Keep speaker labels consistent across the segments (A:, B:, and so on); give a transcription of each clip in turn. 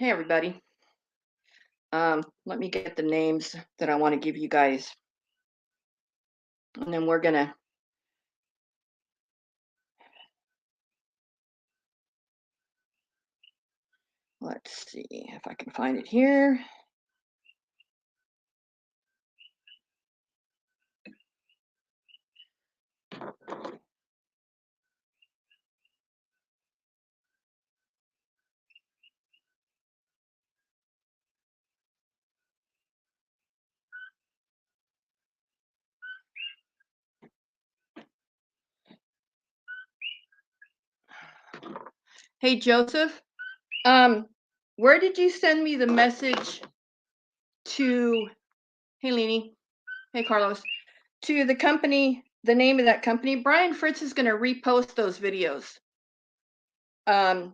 A: Hey everybody. Let me get the names that I want to give you guys, and then we're gonna. Let's see if I can find it here. Hey Joseph, where did you send me the message to? Hey Leni. Hey Carlos. To the company, the name of that company. Brian Fritz is gonna repost those videos. To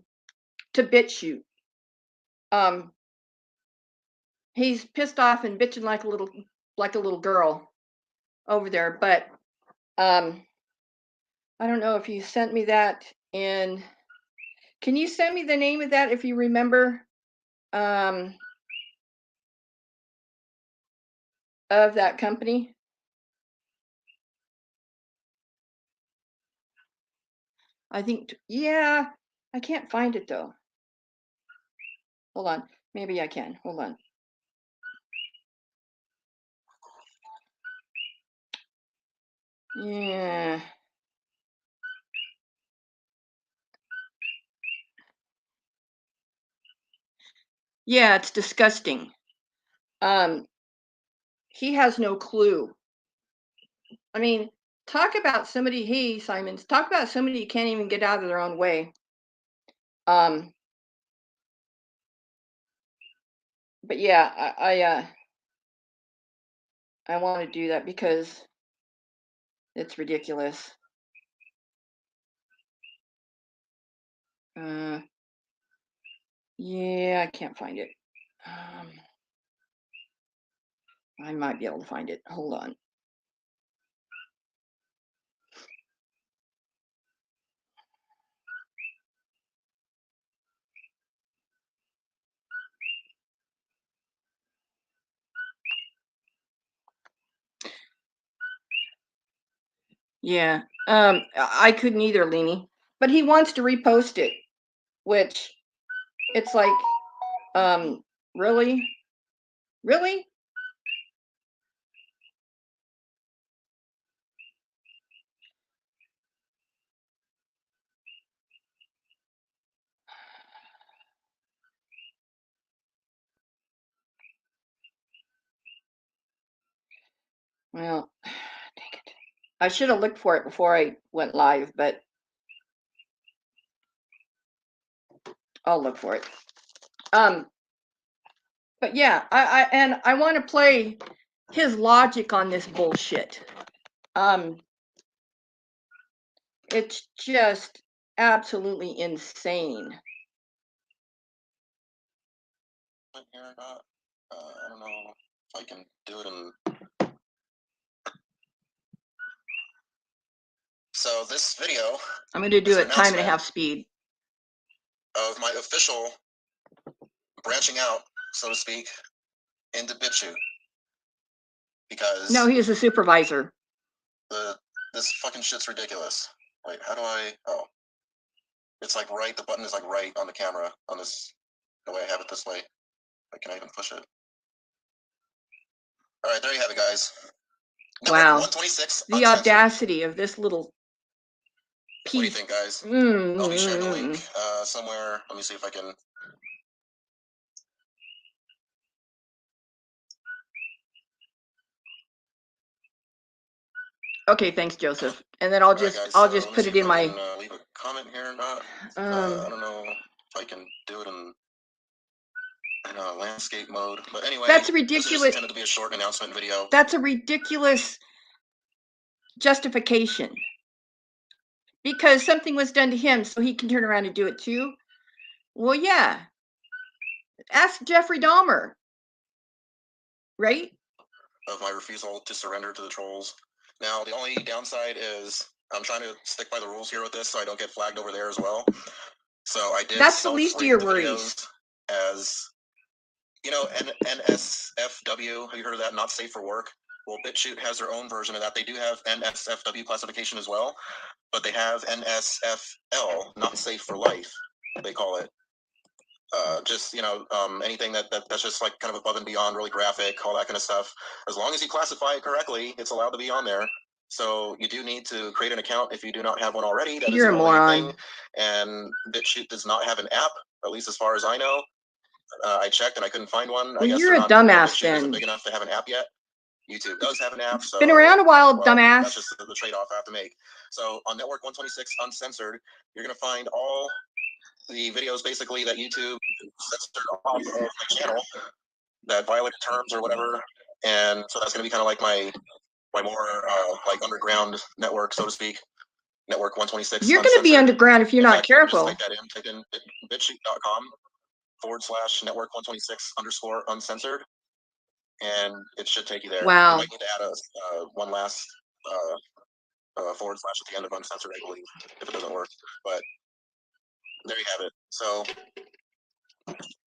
A: BitChute. He's pissed off and bitching like a little girl over there, but I don't know if you sent me that. And can you send me the name of that if you remember? Of that company? I think, yeah, I can't find it though. Hold on, maybe I can. Hold on. Yeah. Yeah, it's disgusting. He has no clue. I mean, talk about somebody, hey, Simons, talk about somebody who can't even get out of their own way. But yeah, I want to do that because it's ridiculous. Yeah, I can't find it. I might be able to find it. Hold on. Yeah, I couldn't either, Leanie. But he wants to repost it, which it's like, really? Really? Well, dang it. I should have looked for it before I went live, but I'll look for it. But yeah, I want to play his logic on this bullshit. It's just absolutely insane.
B: Here or not. I don't know if I can do it in. So this video,
A: I'm going to do it time and a half speed.
B: Of my official branching out, so to speak, into BitChute. Because
A: no, he is a supervisor.
B: This fucking shit's ridiculous. Wait, how do I? Oh, it's like right. The button is like right on the camera on this. The way I have it this way. Wait, can I even push it? All right, there you have it, guys. Number
A: Wow.
B: 126.
A: The audacity of this little piece.
B: What do you think, guys? I'll be sharing the link somewhere. Let me see if I can.
A: Okay, thanks, Joseph. And then I'll just put it in my.
B: Leave a comment here or not. I don't know if I can do it in landscape mode, but anyway,
A: that's ridiculous.
B: This is intended to be a short announcement video.
A: That's a ridiculous justification because something was done to him, so he can turn around and do it too. Well, yeah. Ask Jeffrey Dahmer, right?
B: Of my refusal to surrender to the trolls. Now, the only downside is I'm trying to stick by the rules here with this, so I don't get flagged over there as well. So I did.
A: That's the least of your worries.
B: as, you know, NSFW. Have you heard of that? Not safe for work. Well, BitChute has their own version of that. They do have NSFW classification as well, but they have NSFL, not safe for life, they call it. Just, you know, anything that's just like kind of above and beyond, really graphic, all that kind of stuff. As long as you classify it correctly, it's allowed to be on there. So you do need to create an account if you do not have one already. That
A: You're
B: is
A: a
B: the only
A: moron.
B: thing. And BitChute does not have an app, at least as far as I know. I checked and I couldn't find one.
A: Well,
B: I guess
A: you're a
B: not,
A: dumbass
B: BitChute
A: then.
B: isn't big enough to have an app yet. YouTube does have an app, so
A: Been around a while,
B: well,
A: dumbass.
B: that's just the trade-off I have to make. So on Network 126 Uncensored, you're gonna find all the videos basically that YouTube censored off of my channel that violated terms or whatever, and so that's gonna be kind of like my more like underground network, so to speak. Network 126
A: You're going to be
B: Uncensored.
A: underground if you're
B: In
A: not
B: fact, you can just
A: careful.
B: type that in, type in bitchute.com/network 126 _ and it should take you there.
A: Wow.
B: You might need to add a one last / at the end of uncensored, I believe, if it doesn't work. But there you have it. So,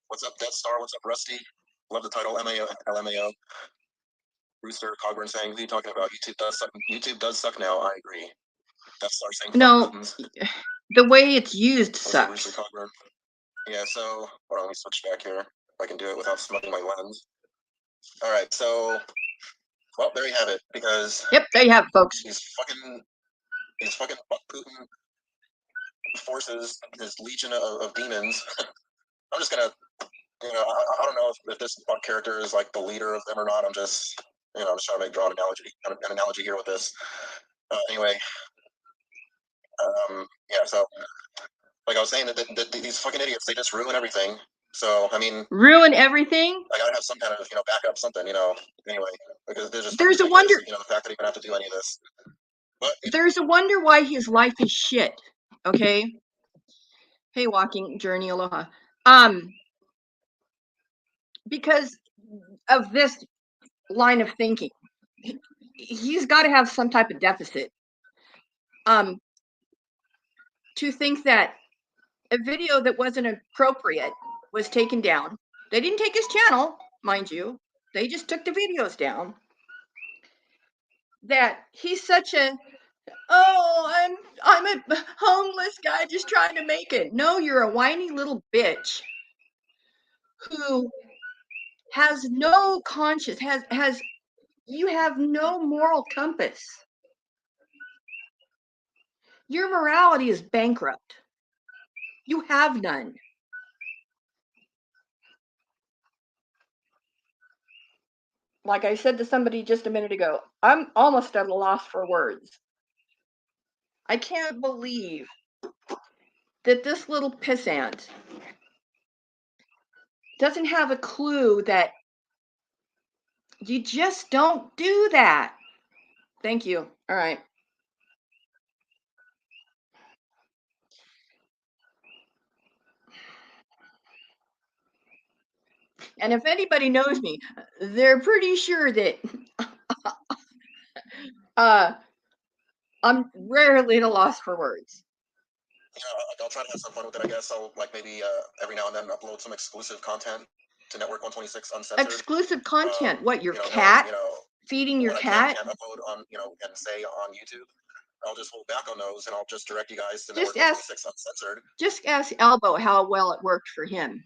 B: what's up, Death Star? What's up, Rusty? Love the title, LMAO. Rooster Cogburn saying, "What are you talking about? YouTube does suck. YouTube does suck now. I agree." Death Star saying,
A: "No, the way it's used sucks."
B: Rooster Cogburn. Yeah. So, hold on, let me switch back here. If I can do it without smudging my lens. All right. So, well, there you have it. Because
A: yep, there you have it, folks.
B: These fucking Putin forces, his legion of demons. I'm just gonna, you know, I don't know if this character is like the leader of them or not. I'm just, you know, I'm just trying to draw an analogy here with this. Anyway, yeah. So, like I was saying, that these fucking idiots, they just ruin everything. So, I mean,
A: ruin everything.
B: I gotta have some kind of, you know, backup, something, you know. Anyway, because
A: there's a wonder.
B: You know, the fact that he even have to do any of this. But
A: there's a wonder why his life is shit. Okay. Hey, Walking Journey, aloha. Because of this line of thinking, he's got to have some type of deficit. To think that a video that wasn't appropriate was taken down. They didn't take his channel, mind you. They just took the videos down. That he's such a, oh, I'm a homeless guy just trying to make it. No, you're a whiny little bitch who has no conscience, you have no moral compass. Your morality is bankrupt. You have none. Like I said to somebody just a minute ago, I'm almost at a loss for words. I can't believe that this little pissant doesn't have a clue that you just don't do that. Thank you. All right. And if anybody knows me, they're pretty sure that I'm rarely at a loss for words.
B: You know, I'll try to have some fun with it, I guess. I'll, like, maybe every now and then upload some exclusive content to Network 126 Uncensored.
A: Exclusive content? What, your
B: you know,
A: cat?
B: you know,
A: feeding your
B: what
A: cat?
B: I can't upload on, you know, and say on YouTube. I'll just hold back on those, and I'll just direct you guys to Network 126 Uncensored.
A: Just ask Elbow how well it worked for him.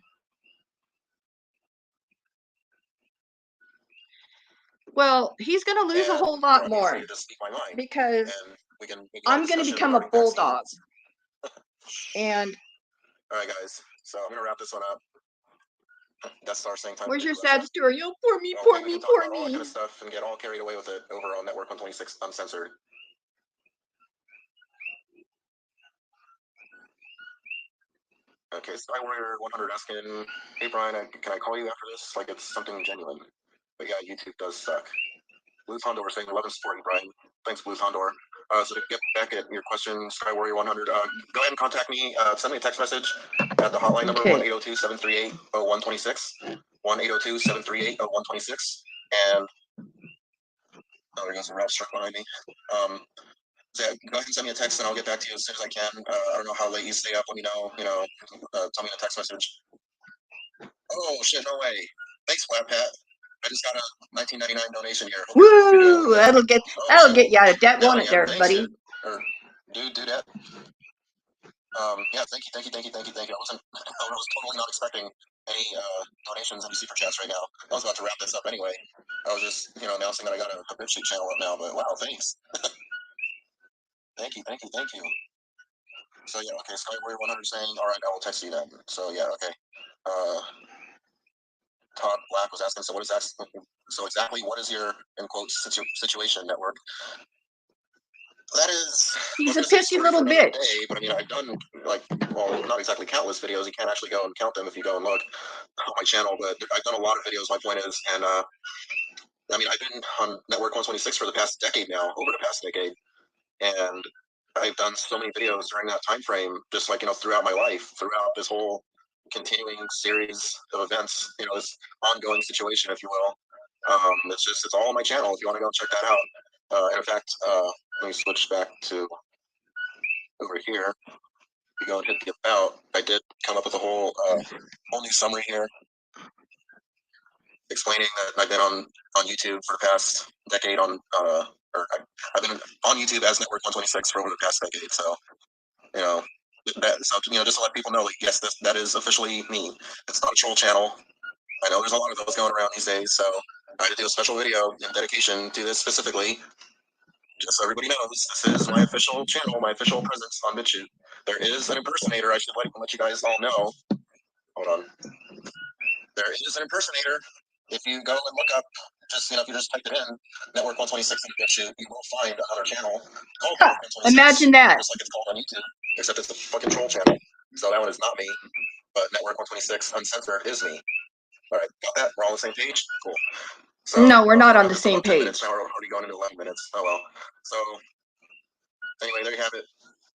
A: Well, he's going to lose a whole lot more
B: just speak my mind,
A: because
B: and we can
A: I'm going to become a bulldog. And
B: all right, guys. So I'm going to wrap this one up. Death Star saying time.
A: Where's your sad story? Oh, poor me, poor me, poor me.
B: All that kind of stuff and get all carried away with it over on Network 126 Uncensored. Okay, Sky Warrior 100 asking, "Hey Brian, can I call you after this? Like it's something genuine." But yeah, YouTube does suck. Blue Condor saying 11 supporting Brian. Thanks, Blue Condor. So to get back at your question, Sky Warrior 100, go ahead and contact me. Send me a text message at the hotline number 1-802-738-0126. 1-802-738-0126. And there goes a rap struck behind me. So yeah, go ahead and send me a text, and I'll get back to you as soon as I can. I don't know how late you stay up. Let me know. You know, tell me in a text message. Oh shit! No way. Thanks, Flat Pat. I just got a 1999 donation here.
A: Woo! That'll get you out of debt, won't it, there,
B: thanks,
A: buddy?
B: dude. Or dude, that. Yeah, thank you. I wasn't, I was totally not expecting any donations, any super chats right now. I was about to wrap this up anyway. I was just, announcing that I got a BitChute channel up now. But wow, thanks. Thank you. So yeah, okay. Sky Warrior 100 saying, all right, I will text you then. So yeah, okay. Todd Black was asking, so what is that? So exactly, what is your in quotes situation, network? That is.
A: He's a pissy little bitch.
B: Day, but I mean, I've done not exactly countless videos. You can't actually go and count them if you go and look on my channel. But I've done a lot of videos. My point is, and I mean, I've been on Network 126 for the past decade now, over the past decade, and I've done so many videos during that time frame, just throughout my life, throughout this whole continuing series of events, this ongoing situation, if you will. It's all on my channel if you want to go check that out. And in fact, let me switch back to over here. You go and hit the about. I did come up with a whole new summary here, explaining that I've been on YouTube for the past decade I've been on YouTube as Network 126 for over the past decade. So just to let people know, yes, that is officially me. It's not a troll channel. I know there's a lot of those going around these days, so I had to do a special video in dedication to this specifically, just so everybody knows this is my official channel, my official presence on BitChute. There is an impersonator. I should let you guys all know. Hold on. There is an impersonator. If you go and look up, if you just type it in, Network 126 in BitChute, you will find another channel called Network 126.
A: Imagine that.
B: Just like it's called on YouTube, except it's a fucking troll channel. So that one is not me, but Network 126 Uncensored is me. All right, got that? We're all on the same page? Cool. So,
A: no, we're not on the same page.
B: Now we're already going into 11 minutes. Oh well. So anyway, there you have it.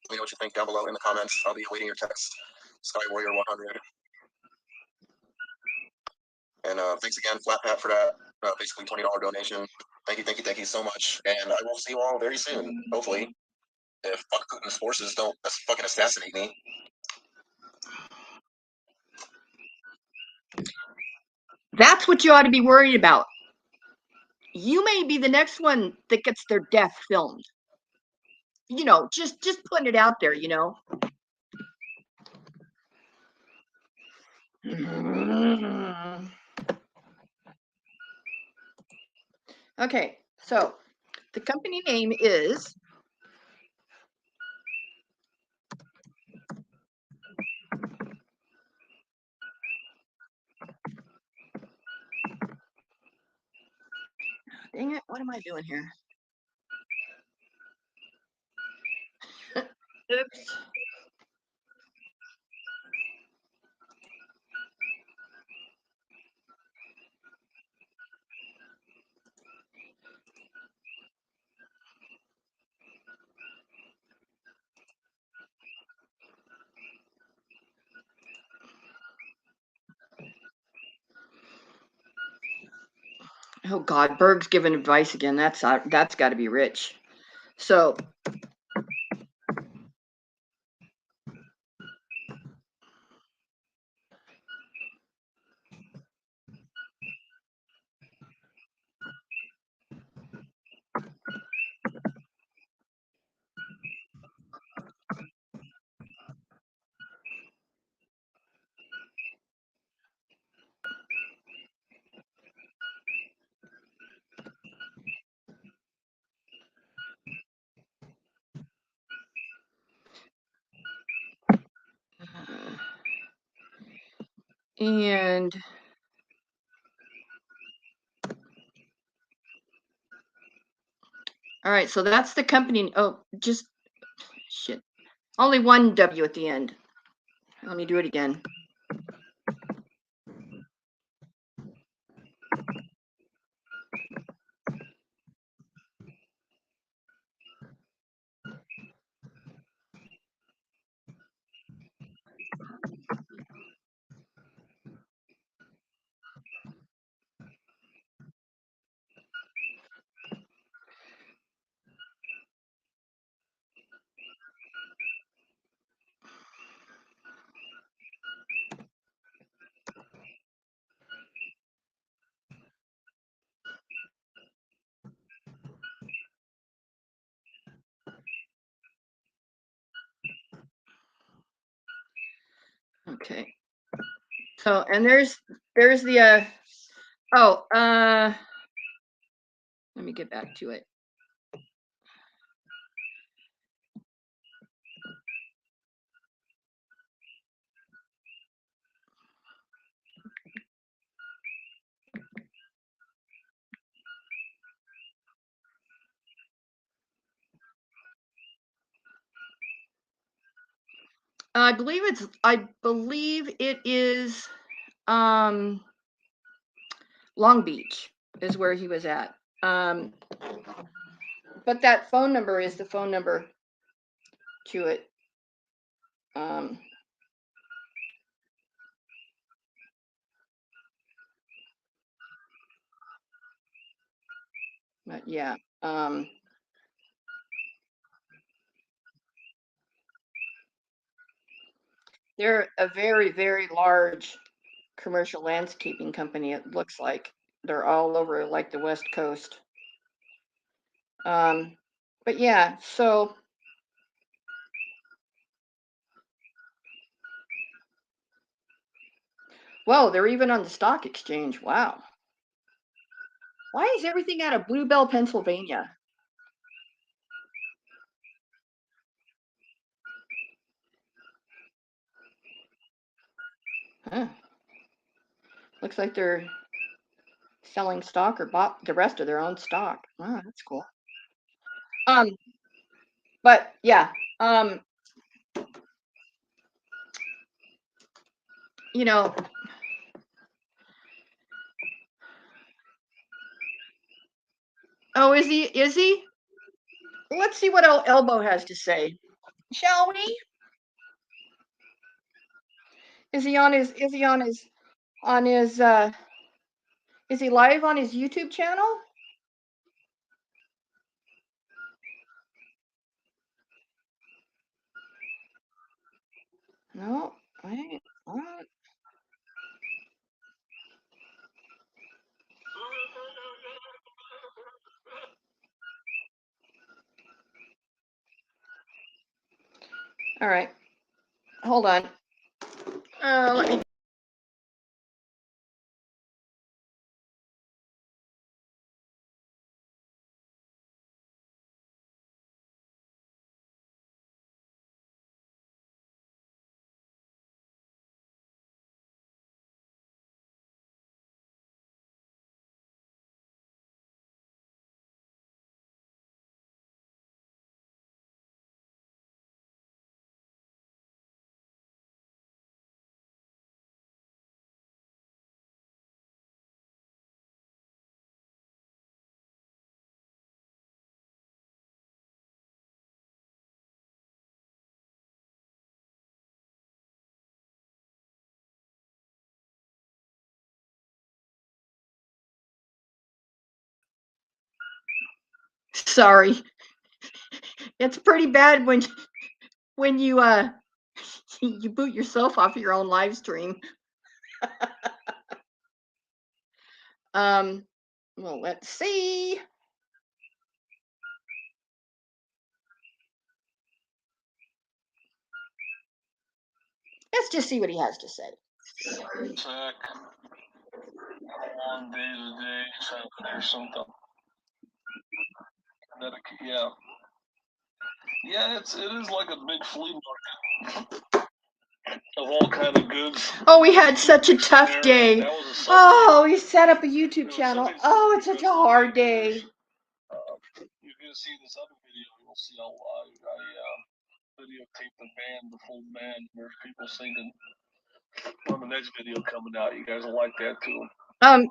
B: Let me know what you think down below in the comments. I'll be awaiting your text. Sky Warrior 100. And thanks again, Flat Pat, for that basically $20 donation. Thank you so much. And I will see you all very soon, hopefully. If fuck Putin's forces don't fucking assassinate me.
A: That's what you ought to be worried about. You may be the next one that gets their death filmed. Just putting it out there, Okay, so the company name is dang it, what am I doing here? Oops. Oh God, Berg's giving advice again. That's got to be rich. So and all right, so that's the company. Oh, just shit. Only one W at the end. Let me do it again. Okay. So, and there's the let me get back to it. I believe it is Long Beach is where he was at. But that phone number is the phone number to it. But yeah. They're a very, very large commercial landscaping company, it looks like. They're all over like the West Coast. But yeah, so whoa, they're even on the stock exchange. Wow. Why is everything out of Bluebell, Pennsylvania? Huh. Looks like they're selling stock or bought the rest of their own stock. Wow, that's cool. But yeah, you know, oh, is he? Is he? Let's see what Elbow has to say, shall we? Is he on his? Is he on his? On his? Is he live on his YouTube channel? No. Wait. What? All right. Hold on. Let me. Sorry. It's pretty bad when you you boot yourself off your own live stream. Well, let's see. Let's just see what he has to say.
C: Sick. Long day today, Saturday or something. Yeah. Yeah, it is like a big flea market of all kind of goods.
A: Oh, we had such a tough day. Oh, we set up a YouTube channel. Oh, it's such a hard day.
C: You're gonna see this other video. You'll see how I videotape the band, the full band. There's people singing on the next video coming out. You guys will like that too.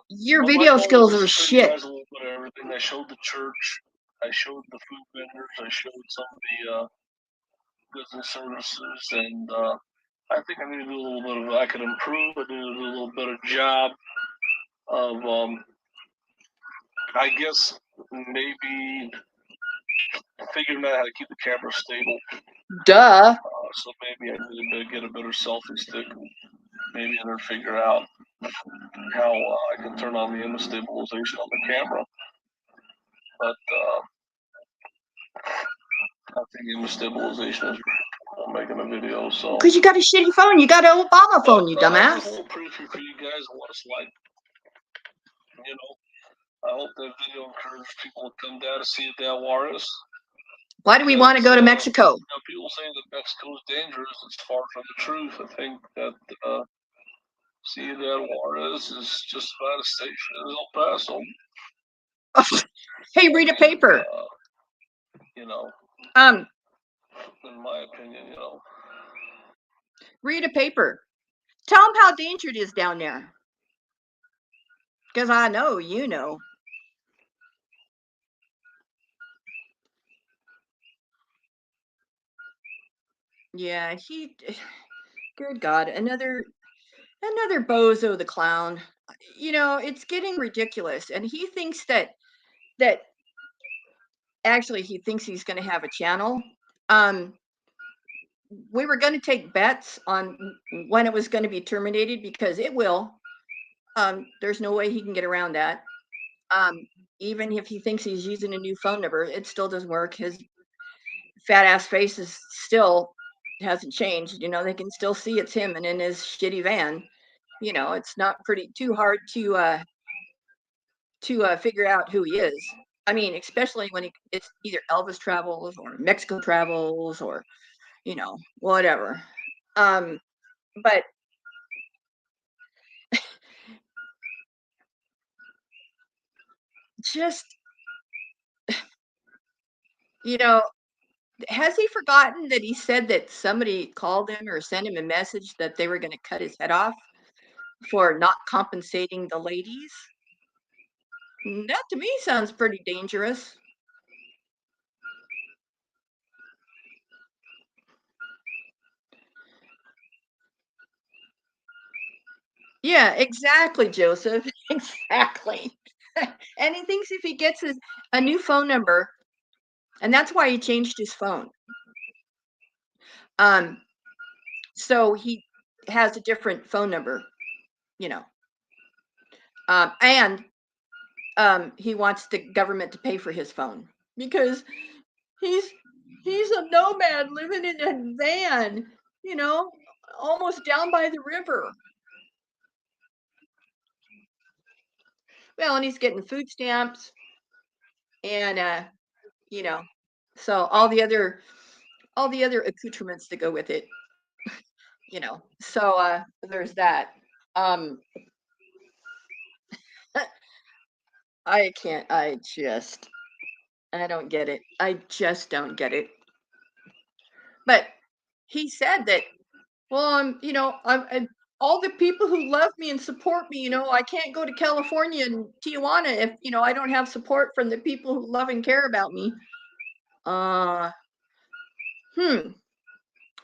A: Your video skills are shit.
C: A little bit of everything. I showed the church. I showed the food vendors. I showed some of the business services, and I think I need to do a little bit of. I could improve. I need to do a little better job of, I guess, maybe figuring out how to keep the camera stable.
A: Duh.
C: So maybe I need to get a better selfie stick. Maybe I need to figure out how I can turn on the image stabilization on the camera. But I think image stabilization is making a video. So
A: Because you got a shitty phone. You got an Obama phone, you
C: I have a
A: dumbass.
C: little preview for you guys of what it's like. You know, I hope that video encourages people to come down to see Del Juarez.
A: Why do we want to go to Mexico?
C: You know, people saying that Mexico is dangerous. It's far from the truth. I think that Ciudad Juarez is just about as safe as El Paso.
A: Hey, read a paper.
C: You know, in my opinion, you know.
A: Read a paper. Tell them how dangerous it is down there. Because I know you know. Yeah, good God, another bozo the clown. You know, it's getting ridiculous. And he thinks that actually he thinks he's going to have a channel. We were going to take bets on when it was going to be terminated because it will. There's no way he can get around that. Even if he thinks he's using a new phone number, it still doesn't work. His fat ass face is still hasn't changed. You know, they can still see it's him and in his shitty van. You know, it's not too hard to figure out who he is. I mean, especially when it's either Elvis Travels or Mexico Travels or, you know, whatever. But just, you know, has he forgotten that he said that somebody called him or sent him a message that they were going to cut his head off for not compensating the ladies? That to me sounds pretty dangerous. Yeah, exactly, Joseph. Exactly. And he thinks if he gets a new phone number, and that's why he changed his phone. So he has a different phone number, you know. And he wants the government to pay for his phone because he's a nomad living in a van, you know, almost down by the river. Well, and he's getting food stamps and you know, so all the other accoutrements that go with it, you know. So there's that. Um I can't I don't get it. I just don't get it. But he said that, well, you know, I'm all the people who love me and support me, you know, I can't go to California and Tijuana if, you know, I don't have support from the people who love and care about me.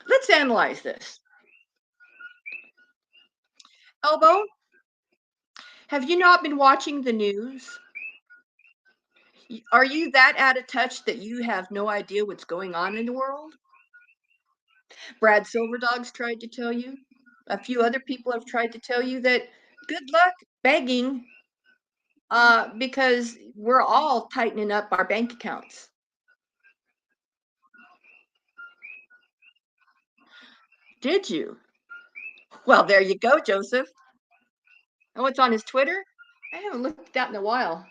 A: Let's analyze this. Elbow, have you not been watching the news? Are you that out of touch that you have no idea what's going on in the world? Brad Silverdog's tried to tell you. A few other people have tried to tell you that good luck begging because we're all tightening up our bank accounts. Did you? Well, there you go, Joseph. And what's on his Twitter? I haven't looked at that in a while.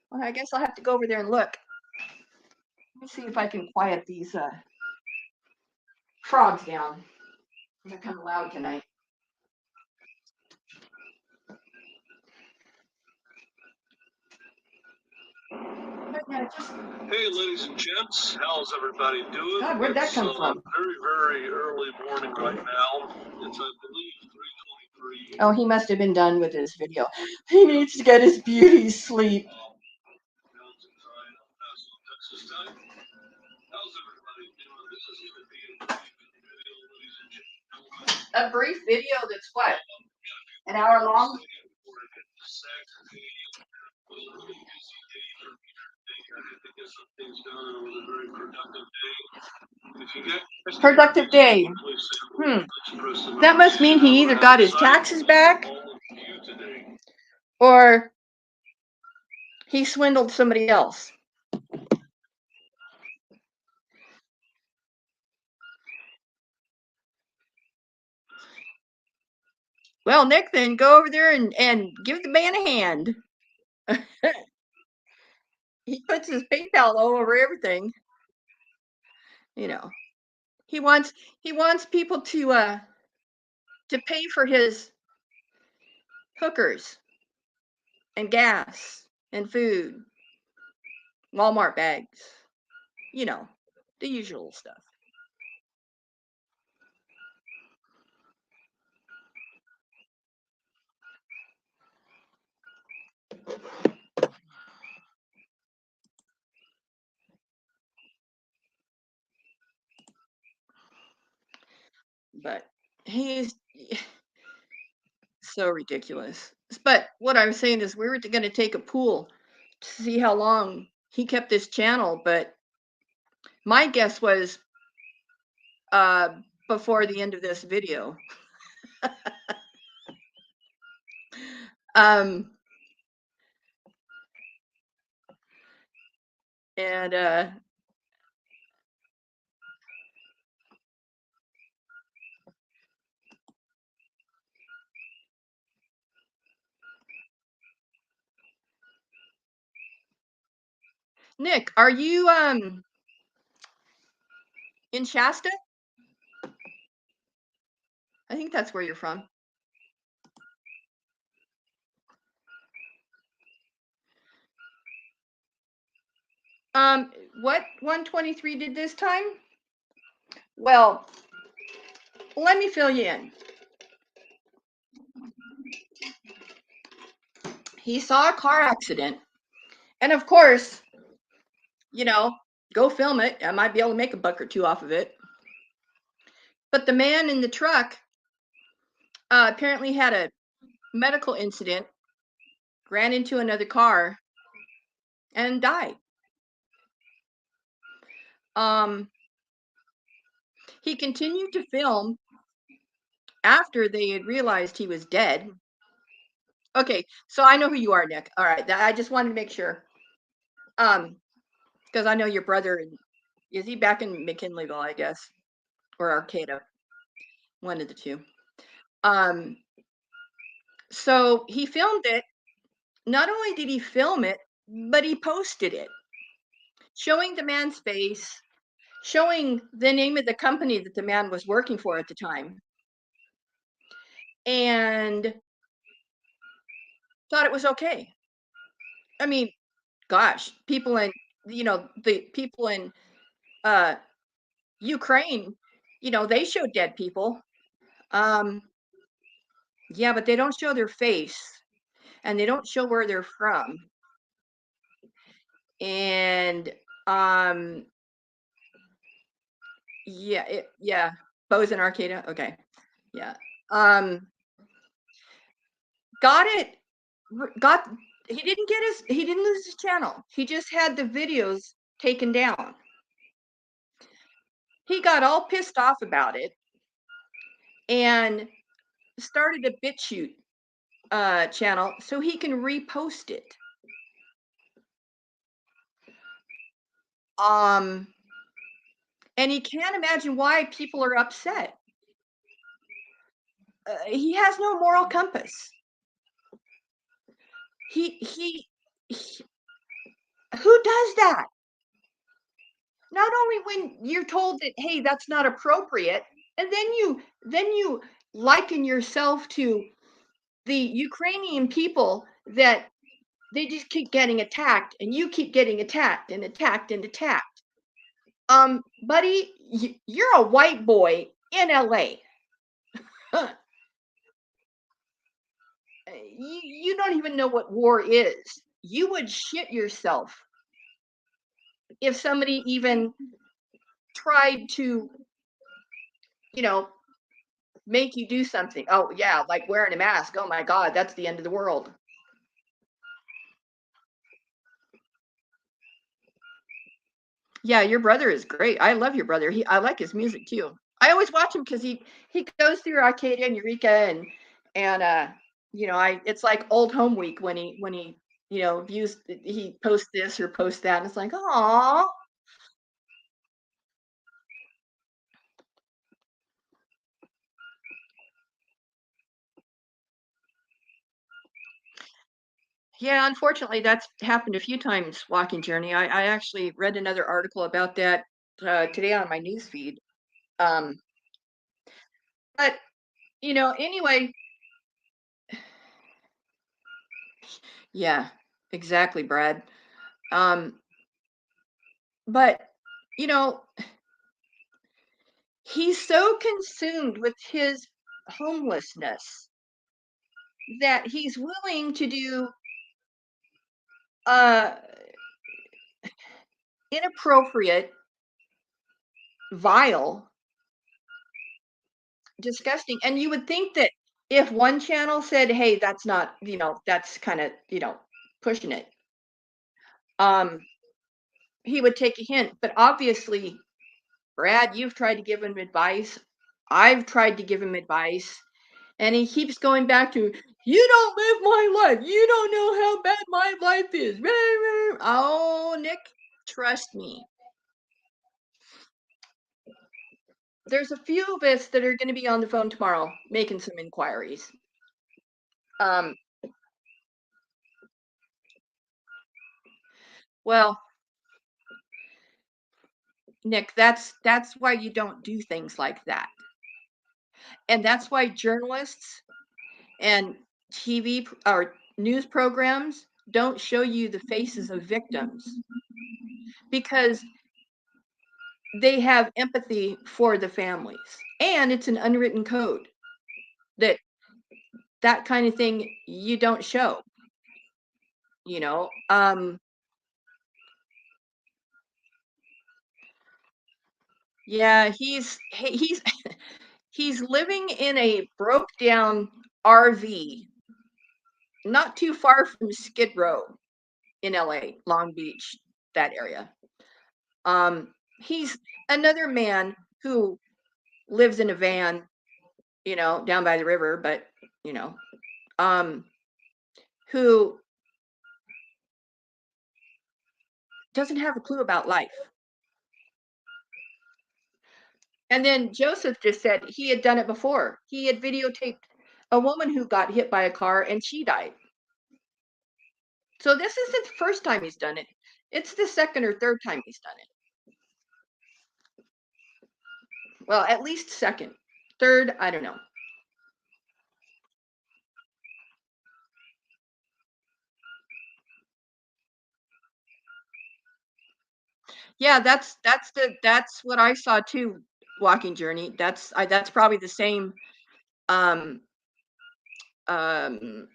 A: Well, I guess I'll have to go over there and look. Let me see if I can quiet these frogs down. They're kind of loud tonight.
C: Hey, ladies and gents, how's everybody doing?
A: God, where'd that come from?
C: Very, very early morning right now. It's, I believe, 3:23.
A: Oh, he must have been done with his video. He needs to get his beauty sleep. A brief video that's what? An hour long? Productive day. That must mean he either got his taxes back or he swindled somebody else. Well, Nick, then go over there and give the man a hand. He puts his PayPal all over everything. You know, he wants people to pay for his hookers and gas and food, Walmart bags. You know, the usual stuff. But he's so ridiculous. But what I was saying is we were going to take a pool to see how long he kept this channel, but my guess was uh before the end of this video. Um and Nick, are you in Shasta? I think that's where you're from. What 123 did this time? Well, let me fill you in. He saw a car accident, and of course, you know, go film it. I might be able to make a buck or two off of it. But the man in the truck apparently had a medical incident, ran into another car, and died. He continued to film after they had realized he was dead. Okay, so I know who you are, Nick. All right, I just wanted to make sure. Because I know your brother. Is he back in McKinleyville? I guess, or Arcata, one of the two. So he filmed it. Not only did he film it, but he posted it, showing the man's face, showing the name of the company that the man was working for at the time, and thought it was okay. I mean, gosh, people in the people in Ukraine, they show dead people. Yeah, but they don't show their face and they don't show where they're from. And yeah, yeah, Bows in Arcata. Okay. Yeah. Um got it got he didn't lose his channel. He just had the videos taken down. He got all pissed off about it and started a BitChute channel so he can repost it. And he can't imagine why people are upset. He has no moral compass. He who does that? Not only when you're told that, hey, that's not appropriate, and then you liken yourself to the Ukrainian people that they just keep getting attacked and you keep getting attacked and attacked and attacked. Buddy, you're a white boy in LA. You don't even know what war is. You would shit yourself if somebody even tried to, you know, make you do something. Oh, yeah, like wearing a mask. Oh my God, that's the end of the world. Yeah, your brother is great. I love your brother. I like his music too. I always watch him because he goes through Arcadia and Eureka and it's like old home week when he views he posts this or posts that and it's like, oh. Yeah, unfortunately, that's happened a few times, walking journey. I actually read another article about that today on my news feed. Um, but anyway, yeah, exactly, Brad. Um, but you know, he's so consumed with his homelessness that he's willing to do uh inappropriate, vile, disgusting. And you would think that if one channel said, "Hey, that's not, that's kind of, pushing it," um, he would take a hint. But obviously, Brad, you've tried to give him advice. I've tried to give him advice, and he keeps going back to, "You don't live my life. You don't know how bad my life is." Oh, Nick, trust me. There's a few of us that are going to be on the phone tomorrow making some inquiries. Um, well, Nick, that's why you don't do things like that. And that's why journalists and or news programs don't show you the faces of victims, because they have empathy for the families. And it's an unwritten code that that kind of thing you don't show, you know. Yeah, he's he's living in a broke down RV not too far from Skid Row in LA, Long Beach, that area. He's another man who lives in a van, down by the river, but you know, um, who doesn't have a clue about life. And then Joseph just said he had done it before. He had videotaped a woman who got hit by a car and she died. So this isn't the first time he's done it. It's the second or third time he's done it. Well, at least second. Third, I don't know. Yeah, that's what I saw too. Walking journey. That's probably the same um um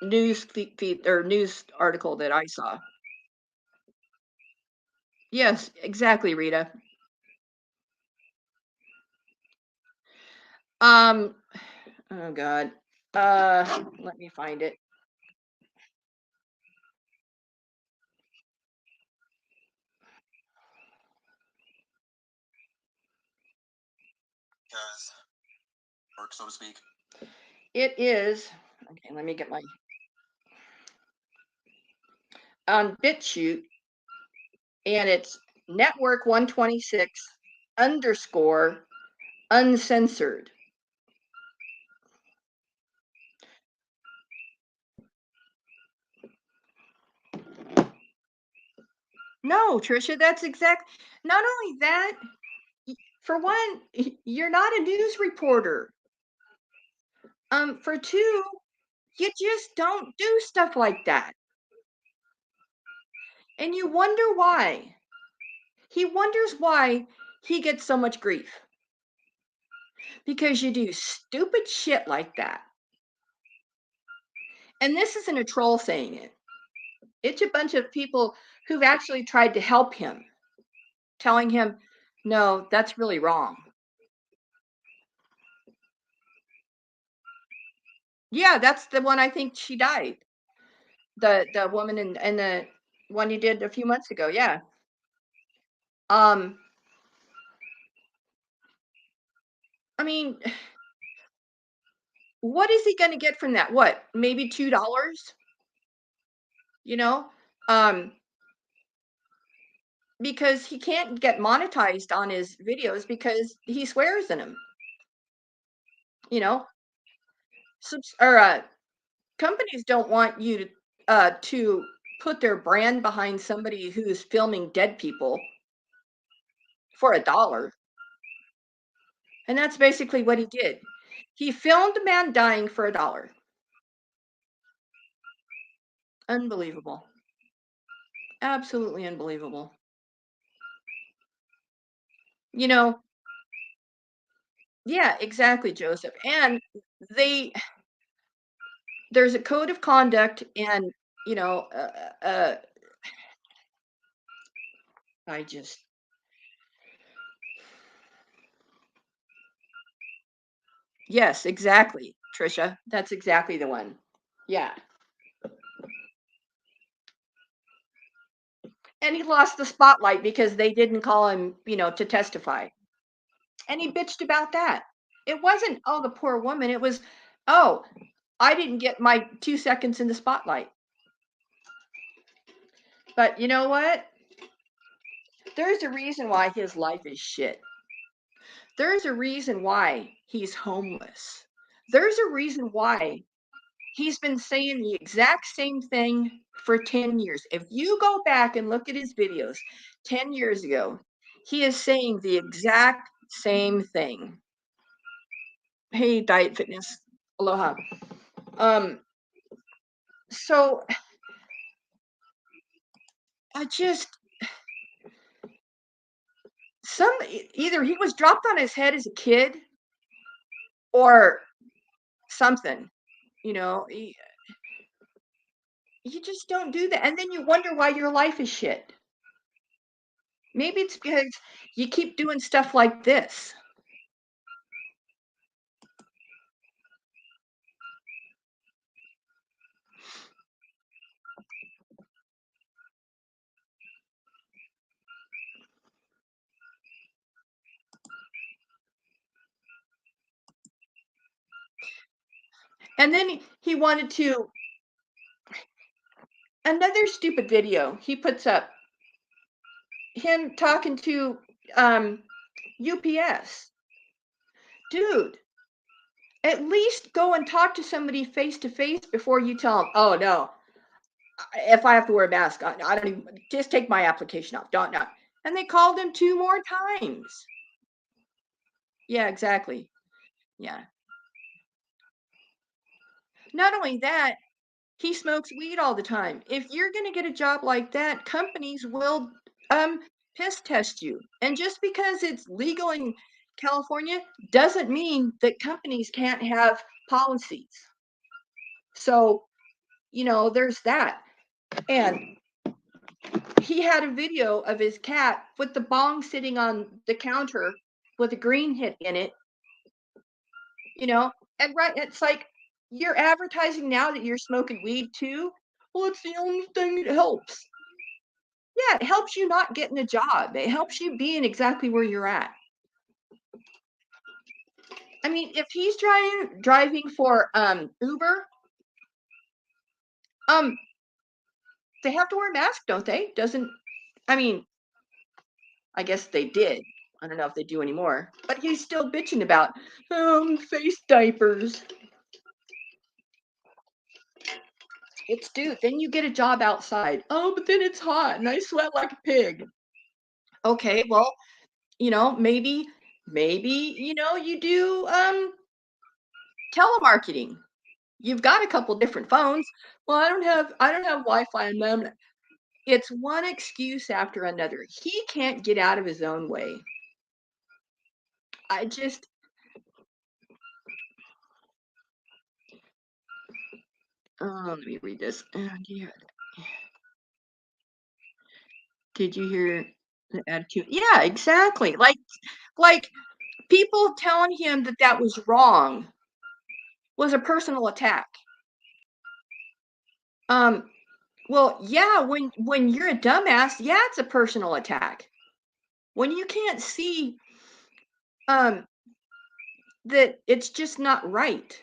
A: news feed or news article that I saw. Yes, exactly, Rita. Um, oh God. Let me find it.
B: Guys, work, so to speak.
A: It is okay. Let me get my on BitChute, and it's network 126 underscore uncensored. No, Trisha, that's exact. Not only that, for one, you're not a news reporter. For two, you just don't do stuff like that. And you wonder why. He wonders why he gets so much grief. Because you do stupid shit like that. And this isn't a troll saying it. It's a bunch of people who've actually tried to help him, telling him, no, that's really wrong. Yeah, that's the one I think she died. The woman and the one you did a few months ago. Yeah. Um, I mean, what is he going to get from that? What? Maybe $2? You know? Um, because he can't get monetized on his videos because he swears in them. You know, or companies don't want you to to put their brand behind somebody who's filming dead people for $1. And that's basically what he did. He filmed a man dying for $1. Unbelievable. Absolutely unbelievable. You know, yeah, exactly, Joseph. And they there's a code of conduct, and you know, I just yes, exactly, Trisha. That's exactly the one. Yeah. And he lost the spotlight because they didn't call him, to testify. And he bitched about that. It wasn't, oh, the poor woman. It was, oh, I didn't get my 2 seconds in the spotlight. But you know what? There's a reason why his life is shit. There's a reason why he's homeless. There's a reason why he's been saying the exact same thing for 10 years. If you go back and look at his videos 10 years ago, he is saying the exact same thing. Hey, Diet Fitness. Aloha. So I just either he was dropped on his head as a kid or something, you know. You just don't do that. And then you wonder why your life is shit. Maybe it's because you keep doing stuff like this. And then he wanted to another stupid video he puts up him talking to UPS. Dude, at least go and talk to somebody face to face before you tell them, oh no, if I have to wear a mask, I don't even, just take my application off. Don't not. And they called him 2 more times. Yeah, exactly. Yeah. Not only that, he smokes weed all the time. If you're going to get a job like that, companies will um piss test you. And just because it's legal in California doesn't mean that companies can't have policies. So, there's that. And he had a video of his cat with the bong sitting on the counter with a green hit in it, and right, it's like you're advertising now that you're smoking weed too. Well, it's the only thing that helps. Yeah, it helps you not getting a job. It helps you being exactly where you're at. I mean, if he's driving for Uber, they have to wear a mask, don't they? Doesn't I mean, I guess they did. I don't know if they do anymore. But he's still bitching about face diapers. It's dude, then you get a job outside. Oh, but then it's hot and I sweat like a pig. Okay, well, maybe you do telemarketing. You've got a couple different phones. Well, I don't have Wi-Fi on them. It's one excuse after another. He can't get out of his own way. I just let me read this. Yeah. Did you hear the attitude? Yeah, exactly. Like people telling him that was wrong was a personal attack. Well, yeah, when you're a dumbass, yeah, it's a personal attack. When you can't see that it's just not right.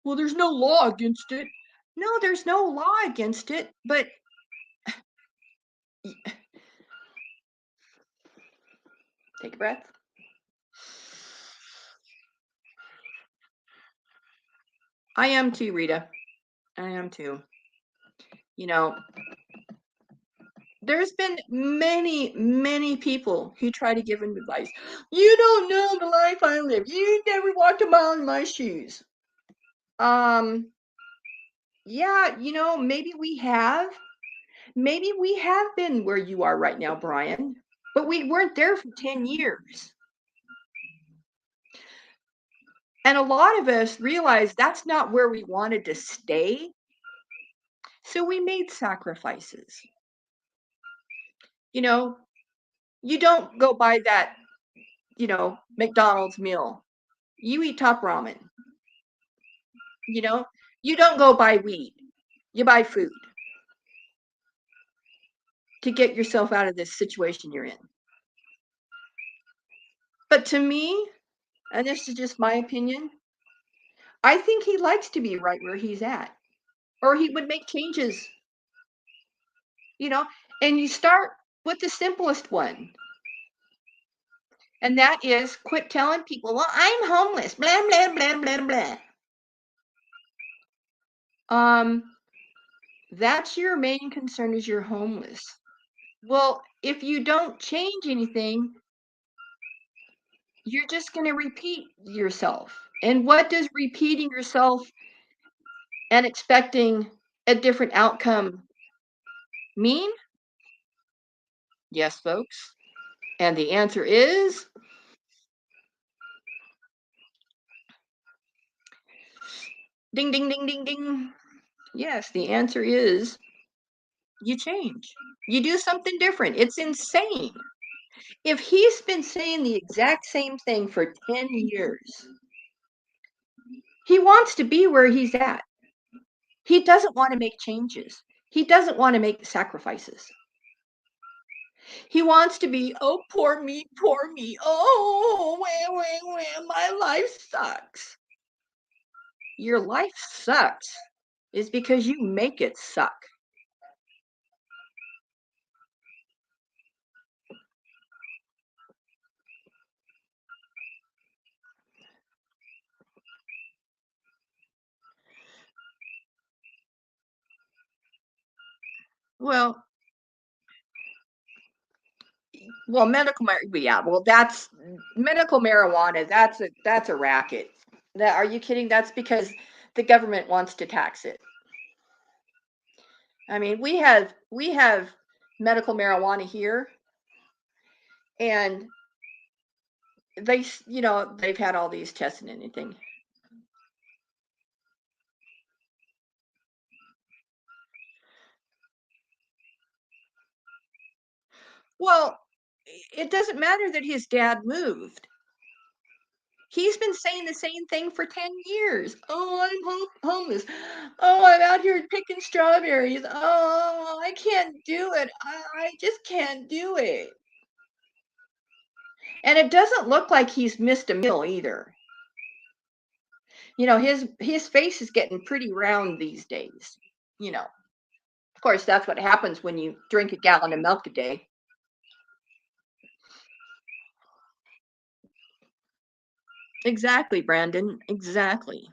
A: Well, there's no law against it. No, there's no law against it, but take a breath. I am too, Rita. I am too. You know, there's been many people who try to give him advice. You don't know the life I live. You never walked a mile in my shoes. Yeah, maybe we have. Maybe we have been where you are right now, Brian, but we weren't there for 10 years. And a lot of us realized that's not where we wanted to stay. So we made sacrifices. You know, you don't go buy that, McDonald's meal. You eat top ramen. You know, you don't go buy weed. You buy food to get yourself out of this situation you're in. But to me, and this is just my opinion, I think he likes to be right where he's at, or he would make changes, you know, and you start with the simplest one. And that is quit telling people, well, I'm homeless, blah, blah, blah, blah, blah. That's your main concern is you're homeless. Well, if you don't change anything, you're just going to repeat yourself. And what does repeating yourself and expecting a different outcome mean? Yes, folks. And the answer is ding, ding, ding, ding, ding. Yes, the answer is you change. You do something different. It's insane. If he's been saying the exact same thing for 10 years, he wants to be where he's at. He doesn't want to make changes. He doesn't want to make sacrifices. He wants to be, oh, poor me, poor me. Oh, my life sucks. Your life sucks is because you make it suck. Well, that's medical marijuana. That's a racket. Are you kidding? That's because the government wants to tax it. I mean, we have medical marijuana here, and they've had all these tests and anything. Well, it doesn't matter that his dad moved. He's been saying the same thing for 10 years. Oh, I'm homeless. Oh, I'm out here picking strawberries. Oh, I can't do it. I just can't do it. And it doesn't look like he's missed a meal either. His face is getting pretty round these days. Of course, that's what happens when you drink a gallon of milk a day. Exactly, Brandon. Exactly.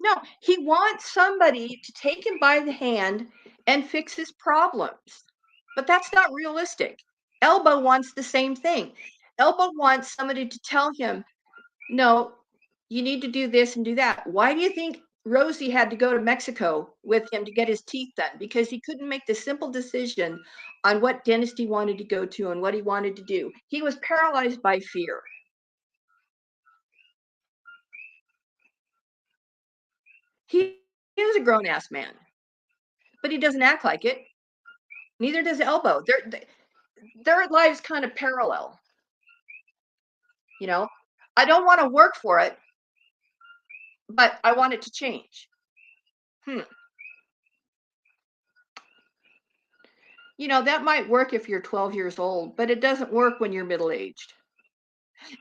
A: No, he wants somebody to take him by the hand and fix his problems. But that's not realistic. Elbow wants the same thing. Elbow wants somebody to tell him, no, you need to do this and do that. Why do you think Rosie had to go to Mexico with him to get his teeth done? Because he couldn't make the simple decision on what dentist he wanted to go to and what he wanted to do. He was paralyzed by fear. He is a grown ass man, but he doesn't act like it. Neither does Elbow. Their lives kind of parallel. I don't want to work for it, but I want it to change. That might work if you're 12 years old, but it doesn't work when you're middle aged.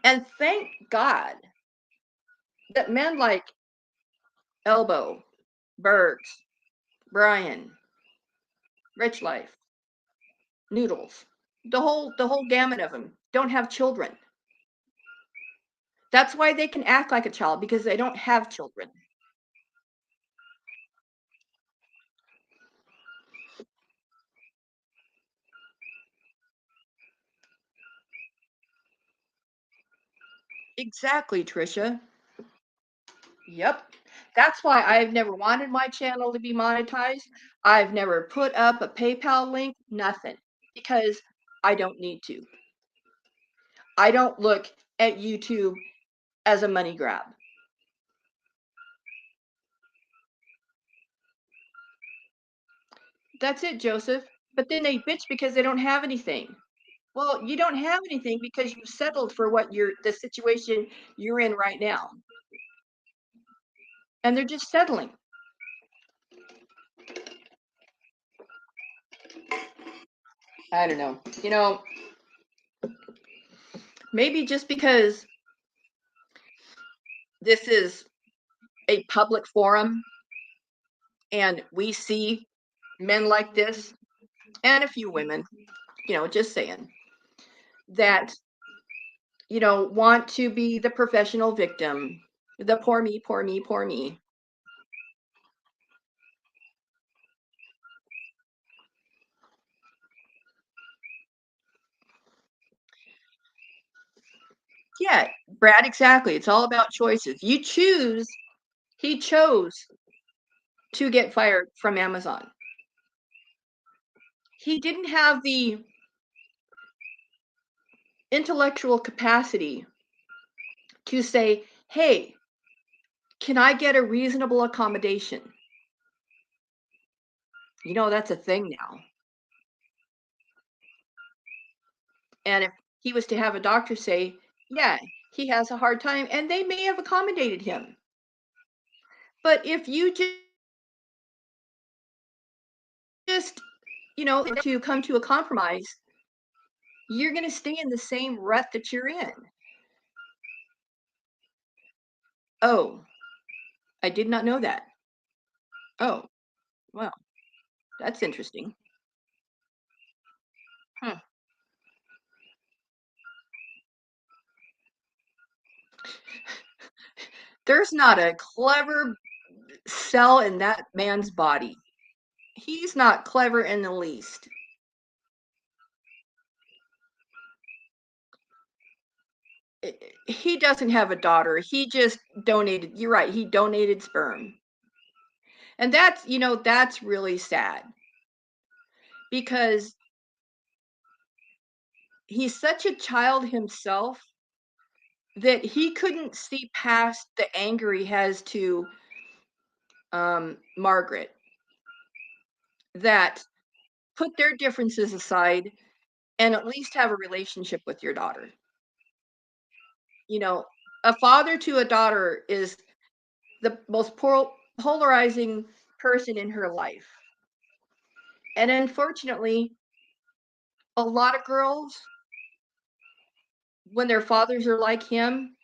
A: And thank God that men like Elbow, Bergs, Brian, Rich Life, Noodles, the whole gamut of them don't have children. That's why they can act like a child because they don't have children. Exactly, Trisha. Yep. That's why I've never wanted my channel to be monetized. I've never put up a PayPal link, nothing, because I don't need to. I don't look at YouTube as a money grab. That's it, Joseph. But then they bitch because they don't have anything. Well, you don't have anything because you've settled for what the situation you're in right now. And they're just settling. I don't know. Maybe just because this is a public forum and we see men like this and a few women, just saying that, want to be the professional victim, the poor me, poor me, poor me. Yeah, Brad, exactly. It's all about choices. You choose. He chose to get fired from Amazon. He didn't have the intellectual capacity to say, hey, can I get a reasonable accommodation? That's a thing now. And if he was to have a doctor say, yeah, he has a hard time, and they may have accommodated him. But if you just, to come to a compromise, you're going to stay in the same rut that you're in. Oh, I did not know that. Oh, well, that's interesting. Hmm. There's not a clever cell in that man's body. He's not clever in the least. He doesn't have a daughter. He just donated. You're right. He donated sperm. And that's really sad because he's such a child himself that he couldn't see past the anger he has to Margaret. That put their differences aside and at least have a relationship with your daughter. A father to a daughter is the most polarizing person in her life. And unfortunately, a lot of girls, when their fathers are like him,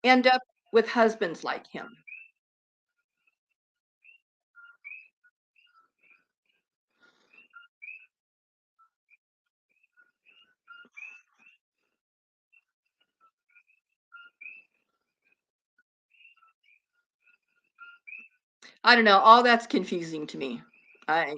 A: end up with husbands like him. I don't know. All that's confusing to me. I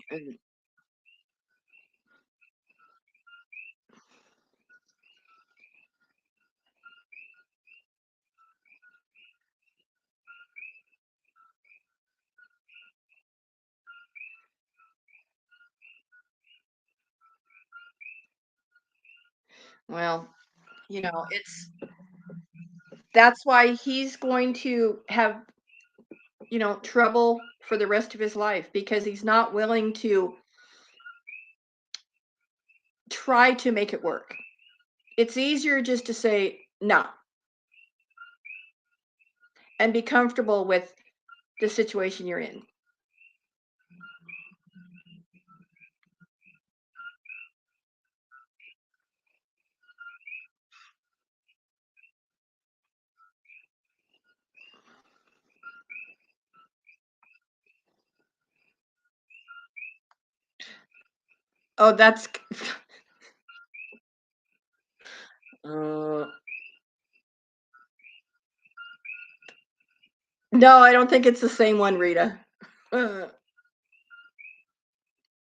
A: well, it's that's why he's going to have, trouble for the rest of his life because he's not willing to try to make it work. It's easier just to say no and be comfortable with the situation you're in. Oh, that's uh, No, I don't think it's the same one, Rita.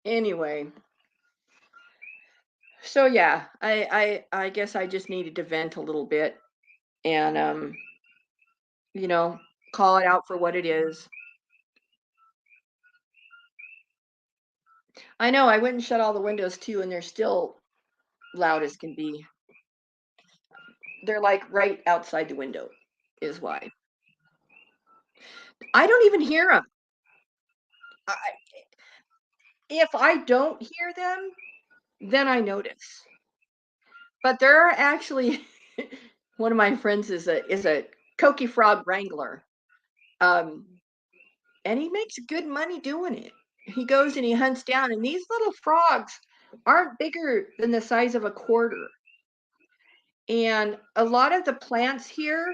A: Anyway, so yeah, I guess I just needed to vent a little bit and you know, call it out for what it is. I know I went and shut all the windows too, and they're still loud as can be. They're like right outside the window, is why. I don't even hear them. If I don't hear them, then I notice. But there are actually one of my friends is a Koki frog wrangler. Um, and he makes good money doing it. He goes and he hunts down, and these little frogs aren't bigger than the size of a quarter. And a lot of the plants here,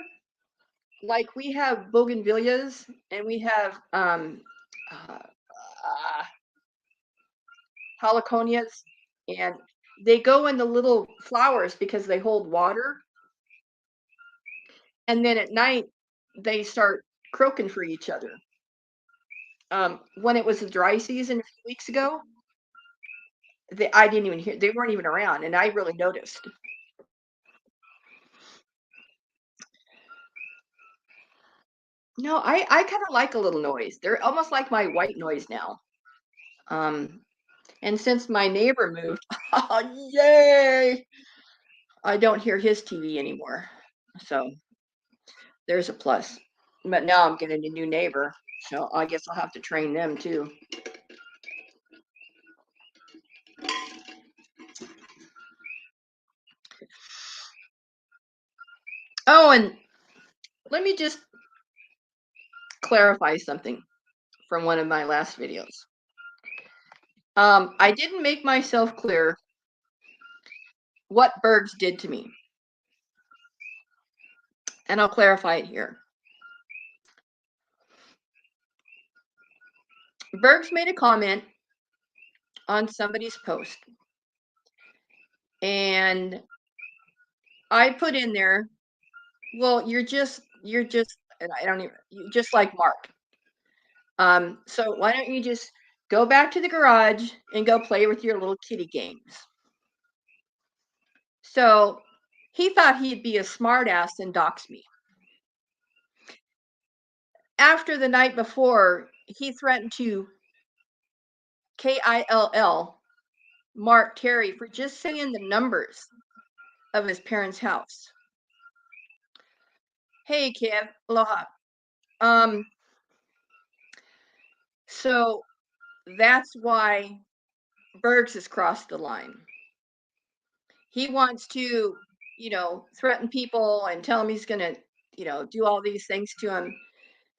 A: like we have bougainvilleas and we have uh, uh, heliconias, and they go in the little flowers because they hold water. And then at night, they start croaking for each other. When it was the dry season a few weeks ago, I didn't even hear, they weren't even around, and I really noticed. No, I kind of like a little noise. They're almost like my white noise now. Um, and since my neighbor moved, oh, yay! I don't hear his TV anymore. So there's a plus. But now I'm getting a new neighbor, so I guess I'll have to train them too. Oh, and let me just clarify something from one of my last videos. I didn't make myself clear what Bergs did to me, and I'll clarify it here. Bergs made a comment on somebody's post, and I put in there, well, you're just, and I don't even, you just like Mark. So why don't you just go back to the garage and go play with your little kitty games? So he thought he'd be a smartass and dox me. After the night before, he threatened to KILL Mark Terry for just saying the numbers of his parents' house. Hey, Kev, aloha. So that's why Bergs has crossed the line. He wants to, threaten people and tell him he's going to, do all these things to him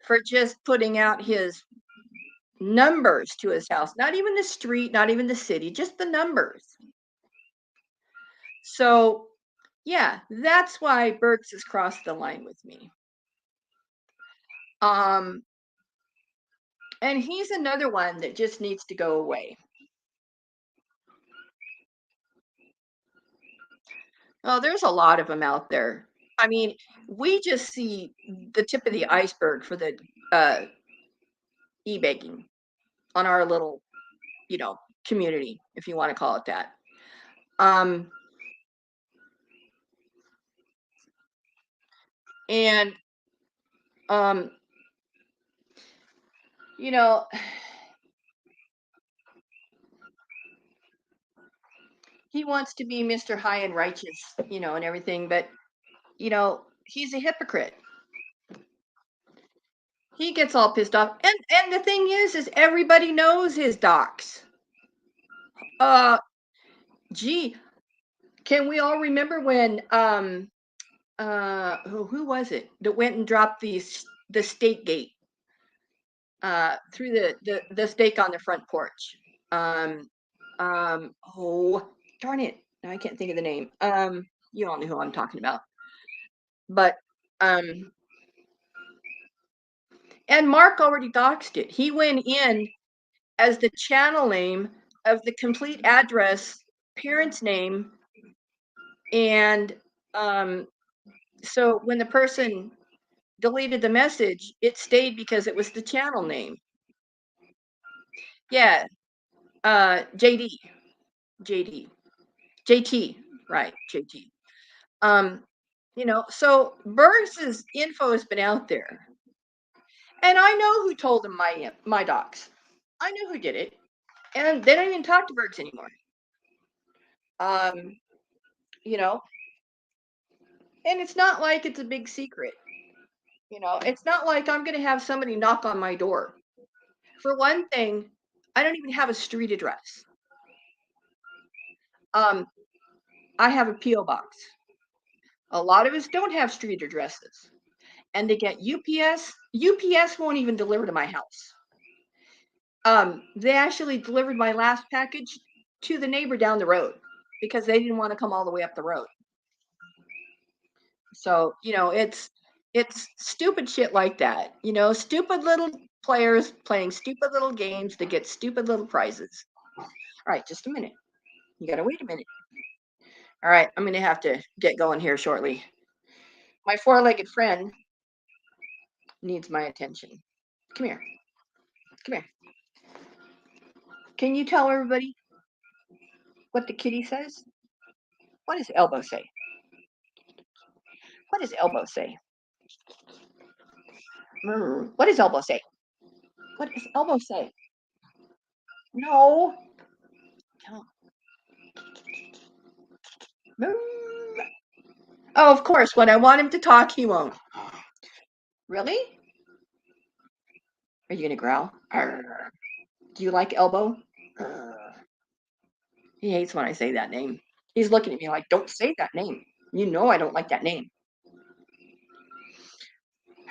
A: for just putting out his numbers to his house. Not even the street, not even the city, just the numbers. So, yeah, that's why Bergs has crossed the line with me. And he's another one that just needs to go away. Oh, there's a lot of them out there. I mean, we just see the tip of the iceberg for the e-baking on our little, community, if you want to call it that. And you know, he wants to be Mr. High and Righteous, and everything, but he's a hypocrite. He gets all pissed off, and the thing is everybody knows his docs. Gee, can we all remember when who was it that went and dropped the stake gate through the stake on the front porch? Oh, darn it, now I can't think of the name. You all know who I'm talking about. But and Mark already doxed it. He went in as the channel name of the complete address, parents' name, and so when the person deleted the message, it stayed because it was the channel name. Yeah. JD. JT. Right. JT. So Burris's info has been out there. And I know who told him my docs. I know who did it. And they don't even talk to Bergs anymore. You know, and it's not like it's a big secret. It's not like I'm going to have somebody knock on my door. For one thing, I don't even have a street address. I have a P.O. box. A lot of us don't have street addresses. And to get UPS won't even deliver to my house. They actually delivered my last package to the neighbor down the road because they didn't want to come all the way up the road. So, it's stupid shit like that. Stupid little players playing stupid little games to get stupid little prizes. All right, just a minute. You got to wait a minute. All right, I'm going to have to get going here shortly. My four-legged friend needs my attention. Come here. Come here. Can you tell everybody what the kitty says? What does elbow say? What does elbow say? What does elbow say? What does elbow say? No. Oh, of course. When I want him to talk, he won't. Really? Are you going to growl? Arr. Do you like elbow? He hates when I say that name. He's looking at me like, don't say that name. You know I don't like that name.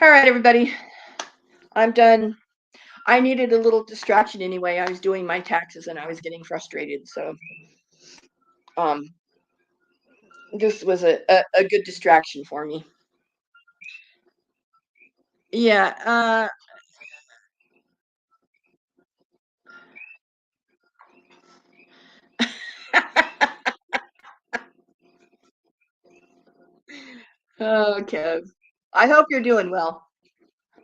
A: All right, everybody. I'm done. I needed a little distraction anyway. I was doing my taxes and I was getting frustrated. So this was a good distraction for me. Yeah. Oh, Kev. I hope you're doing well.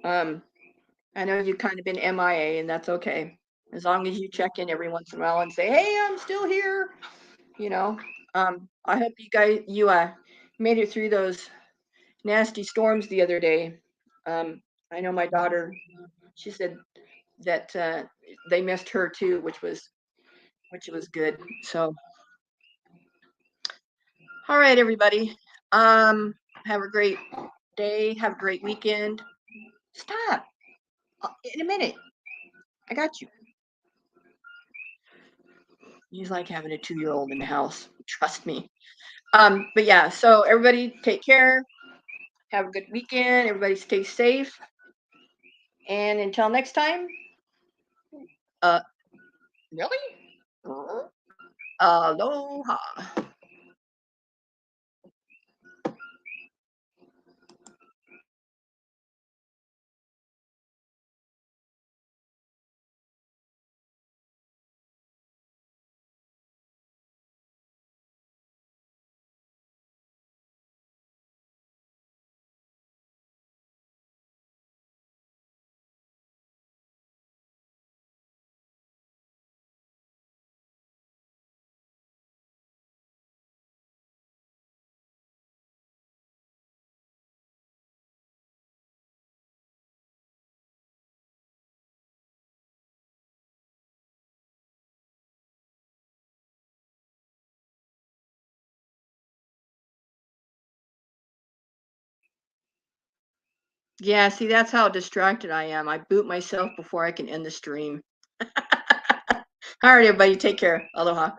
A: I know you've kind of been MIA, and that's okay. As long as you check in every once in a while and say, "Hey, I'm still here," I hope you made it through those nasty storms the other day. I know my daughter. She said that they missed her too, which was good. So, all right, everybody. Have a great day. Have a great weekend. Stop. In a minute. I got you. He's like having a 2-year-old in the house. Trust me. But yeah, so everybody take care. Have a good weekend. Everybody stay safe. And until next time, really? Aloha. Yeah, see, that's how distracted I am. I boot myself before I can end the stream. All right, everybody, take care. Aloha.